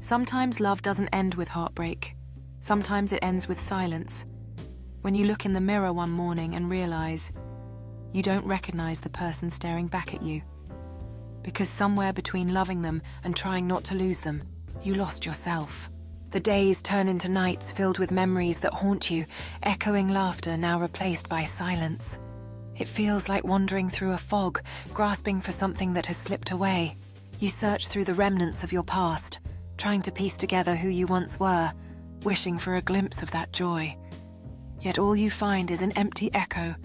Sometimes love doesn't end with heartbreak. Sometimes it ends with silence. When you look in the mirror one morning and realize you don't recognize the person staring back at you. Because somewhere between loving them and trying not to lose them, you lost yourself. The days turn into nights filled with memories that haunt you, echoing laughter now replaced by silence. It feels like wandering through a fog, grasping for something that has slipped away. You search through the remnants of your past, trying to piece together who you once were, wishing for a glimpse of that joy. Yet all you find is an empty echo,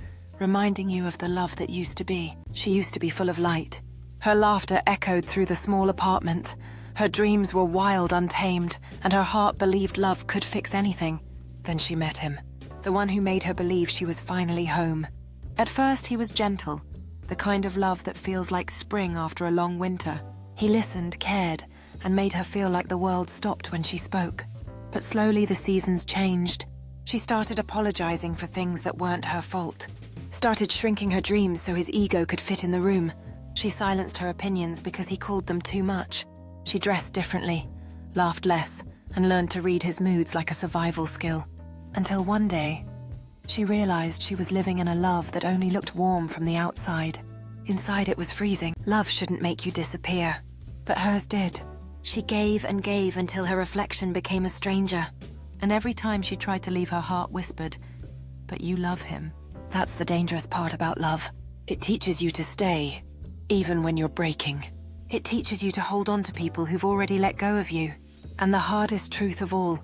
reminding you of the love that used to be. She used to be full of light. Her laughter echoed through the small apartment. Her dreams were wild, untamed, and her heart believed love could fix anything. Then she met him, the one who made her believe she was finally home. At first he was gentle, the kind of love that feels like spring after a long winter. He listened, cared, and made her feel like the world stopped when she spoke. But slowly the seasons changed. She started apologizing for things that weren't her fault. Started shrinking her dreams so his ego could fit in the room. She silenced her opinions because he called them too much. She dressed differently, laughed less, and learned to read his moods like a survival skill. Until one day, she realized she was living in a love that only looked warm from the outside. Inside it was freezing. Love shouldn't make you disappear, but hers did. She gave and gave until her reflection became a stranger. And every time she tried to leave, her heart whispered, "But you love him." That's the dangerous part about love. It teaches you to stay, even when you're breaking. It teaches you to hold on to people who've already let go of you. And the hardest truth of all,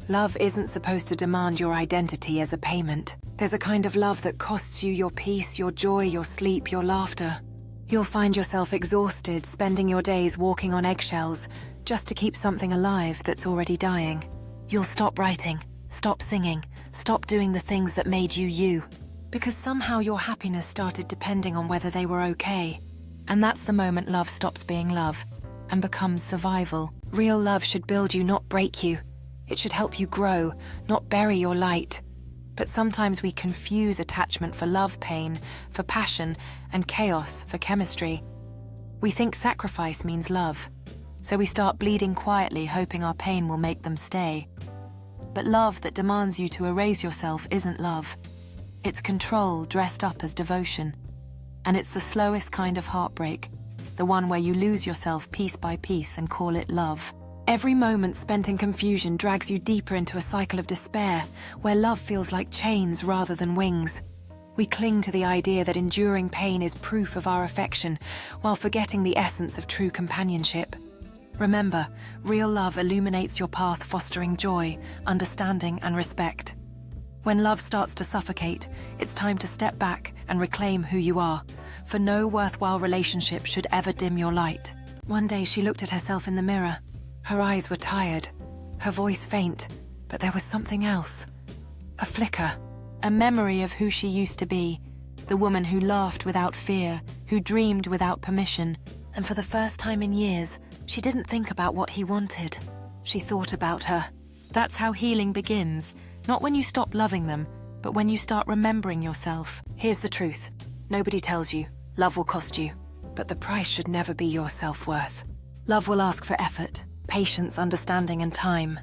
love isn't supposed to demand your identity as a payment. There's a kind of love that costs you your peace, your joy, your sleep, your laughter. You'll find yourself exhausted, spending your days walking on eggshells just to keep something alive that's already dying. You'll stop writing, stop singing, stop doing the things that made you you. Because somehow your happiness started depending on whether they were okay. And that's the moment love stops being love and becomes survival. Real love should build you, not break you. It should help you grow, not bury your light. But sometimes we confuse attachment for love pain, for passion, and chaos for chemistry. We think sacrifice means love, so we start bleeding quietly, hoping our pain will make them stay. But love that demands you to erase yourself isn't love. It's control dressed up as devotion. And it's the slowest kind of heartbreak, the one where you lose yourself piece by piece and call it love. Every moment spent in confusion drags you deeper into a cycle of despair, where love feels like chains rather than wings. We cling to the idea that enduring pain is proof of our affection, while forgetting the essence of true companionship. Remember, real love illuminates your path, fostering joy, understanding, and respect. When love starts to suffocate, it's time to step back and reclaim who you are, for no worthwhile relationship should ever dim your light. One day she looked at herself in the mirror. Her eyes were tired, her voice faint, but there was something else. A flicker, a memory of who she used to be, the woman who laughed without fear, who dreamed without permission. And for the first time in years, she didn't think about what he wanted. She thought about her. That's how healing begins. Not when you stop loving them, but when you start remembering yourself. Here's the truth. Nobody tells you. Love will cost you. But the price should never be your self-worth. Love will ask for effort, patience, understanding, and time.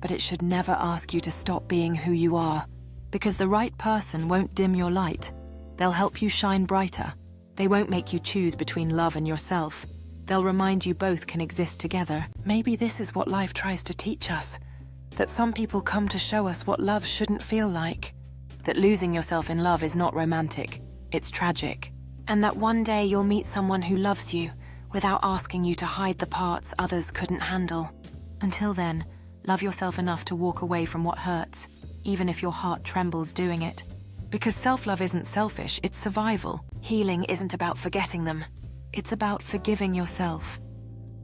But it should never ask you to stop being who you are. Because the right person won't dim your light. They'll help you shine brighter. They won't make you choose between love and yourself. They'll remind you both can exist together. Maybe this is what life tries to teach us. That some people come to show us what love shouldn't feel like. That losing yourself in love is not romantic, it's tragic. And that one day you'll meet someone who loves you without asking you to hide the parts others couldn't handle. Until then, love yourself enough to walk away from what hurts, even if your heart trembles doing it. Because self-love isn't selfish, it's survival. Healing isn't about forgetting them. It's about forgiving yourself.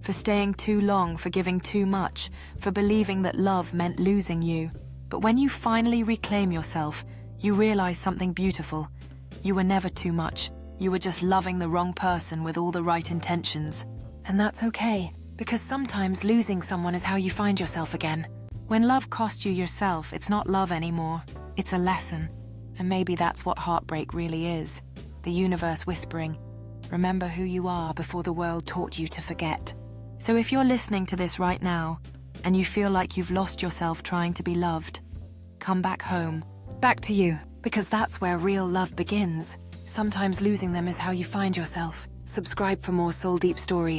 For staying too long, for giving too much, for believing that love meant losing you. But when you finally reclaim yourself, you realize something beautiful. You were never too much. You were just loving the wrong person with all the right intentions. And that's okay, because sometimes losing someone is how you find yourself again. When love costs you yourself, it's not love anymore. It's a lesson. And maybe that's what heartbreak really is. The universe whispering, remember who you are before the world taught you to forget. So if you're listening to this right now, and you feel like you've lost yourself trying to be loved, come back home. Back to you, because that's where real love begins. Sometimes losing them is how you find yourself. Subscribe for more soul deep stories.